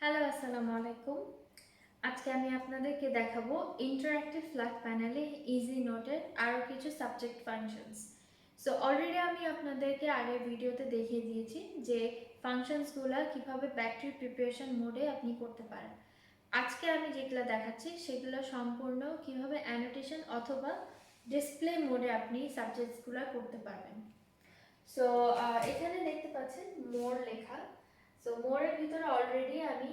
Hello, আসসালামু আলাইকুম। আজকে আমি আপনাদেরকে দেখাবো ইন্টারঅ্যাক্টিভ ফ্ল্যাট প্যানেলে ইজি নোটের আরও কিছু সাবজেক্ট ফাংশনস। সো অলরেডি আমি আপনাদেরকে আগের ভিডিওতে দেখিয়ে দিয়েছি যে ফাংশনসগুলো কিভাবে ব্যাটারি প্রিপারেশন মোডে আপনি করতে পারেন। আজকে আমি যেগুলো দেখাচ্ছি সেগুলো সম্পূর্ণ কিভাবে অ্যানোটেশন অথবা ডিসপ্লে মোডে আপনি সাবজেক্টসগুলো করতে পারবেন। সো এখানে দেখতে পাচ্ছেন মোর লেখা। সো মোরের ভিতরে অলরেডি আমি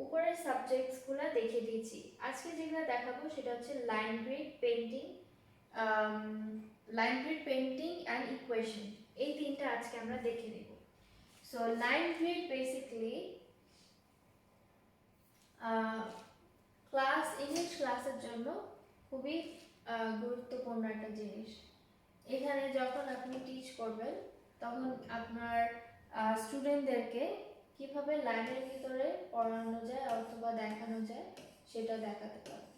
উপরের সাবজেক্টসগুলো দেখিয়ে দিয়েছি। আজকে যেগুলো দেখাবো সেটা হচ্ছে line grid painting and equation. এই তিনটা আজকে আমরা দেখে নেব। So line grid basically English ক্লাসের জন্য খুবই গুরুত্বপূর্ণ একটা জিনিস। এখানে যখন আপনি টিচ করবেন তখন আপনার স্টুডেন্টদেরকে কিভাবে লাইনের ভিতরে পড়ানো যায় অথবা দেখানো যায় সেটা দেখাতে পারবেন।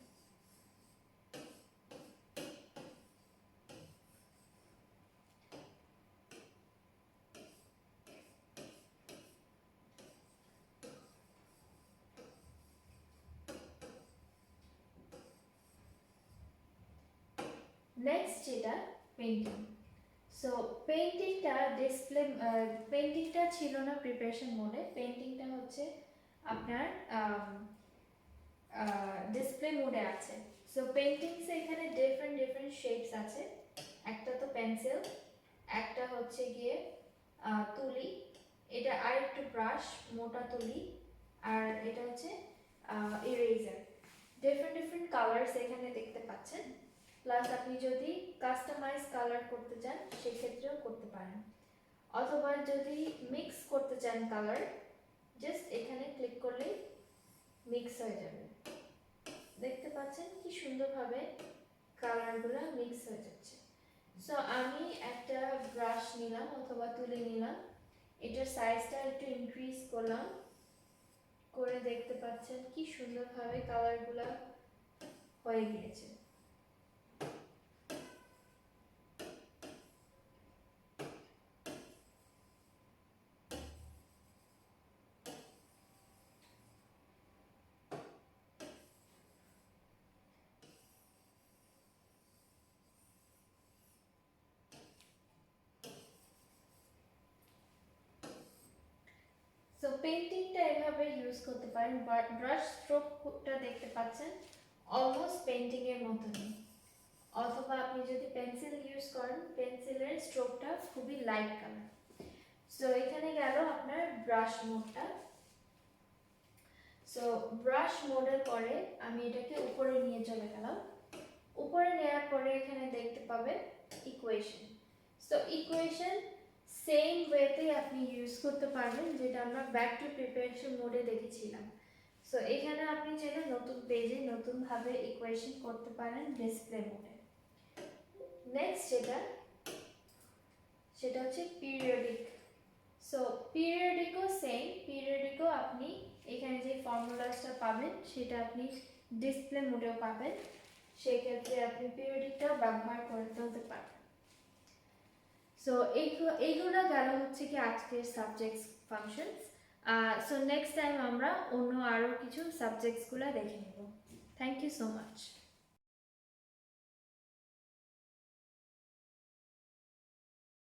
নেক্সট যেটা পেইন্টিং। সো পেইন্টিংটা ছিল না প্রিপারেশন মোডে, পেইন্টিংটা হচ্ছে আপনার ডিসপ্লে মোডে আছে। সো পেইন্টিংসে এখানে ডিফারেন্ট শেপস আছে। একটা তো পেন্সিল, একটা হচ্ছে গিয়ে তুলি, এটা আর একটু ব্রাশ মোটা তুলি, আর এটা হচ্ছে ইরেজার। ডিফারেন্ট কালার্স এখানে দেখতে পাচ্ছেন। প্লাস আপনি যদি কাস্টমাইজ কালার করতে চান সেক্ষেত্রেও করতে পারেন, অথবা যদি মিক্স করতে চান কালার, জাস্ট এখানে ক্লিক করলেই মিক্স হয়ে যাবে। দেখতে পাচ্ছেন কি সুন্দরভাবে কালারগুলো মিক্স হয়ে যাচ্ছে। সো আমি একটা ব্রাশ নিলাম অথবা তুলে নিলাম, এটার সাইজটা একটু ইনক্রিজ করলাম, করে দেখতে পাচ্ছেন কি সুন্দরভাবে কালারগুলো হয়ে গিয়েছে। সো পেইন্টিংটা এভাবে ইউজ করতে পারেন। ব্রাশ স্ট্রোকটা দেখতে পাচ্ছেন অলমোস্ট পেইন্টিং এর মতনই, অথবা আপনি যদি পেন্সিল ইউজ করেন পেন্সিলের স্ট্রোকটা খুবই লাইট কালার। সো এখানে গেল আপনার ব্রাশ মোডটা। সো ব্রাশ মোডের পরে আমি এটাকে উপরে নিয়ে চলে গেলাম। উপরে নেওয়ার পরে এখানে দেখতে পাবেন ইকুয়েশন। সো ইকুয়েশন সেম ওয়েতে আপনি ইউজ করতে পারবেন যেটা আমরা ব্যাক টু প্রিপারেশন মোডে দেখেছিলাম। সো এখানে আপনি চাইলে নতুন পেজে নতুনভাবে ইকুয়েশন করতে পারেন ডিসপ্লে মোডে। নেক্সট সেটা হচ্ছে পিরিয়ডিক। সো পিরিয়ডিকও আপনি এখানে যে ফর্মুলাসটা পাবেন সেটা আপনি ডিসপ্লে মোডেও পাবেন, সেক্ষেত্রে আপনি পিরিয়ডিকটাও ব্যবহার করে ফেলতে পারেন। সো এইগুলো গেল হচ্ছে কি আজকের subjects functions. So next time আমরা অন্য আরও কিছু সাবজেক্টসগুলো দেখে নেব। Thank you so much.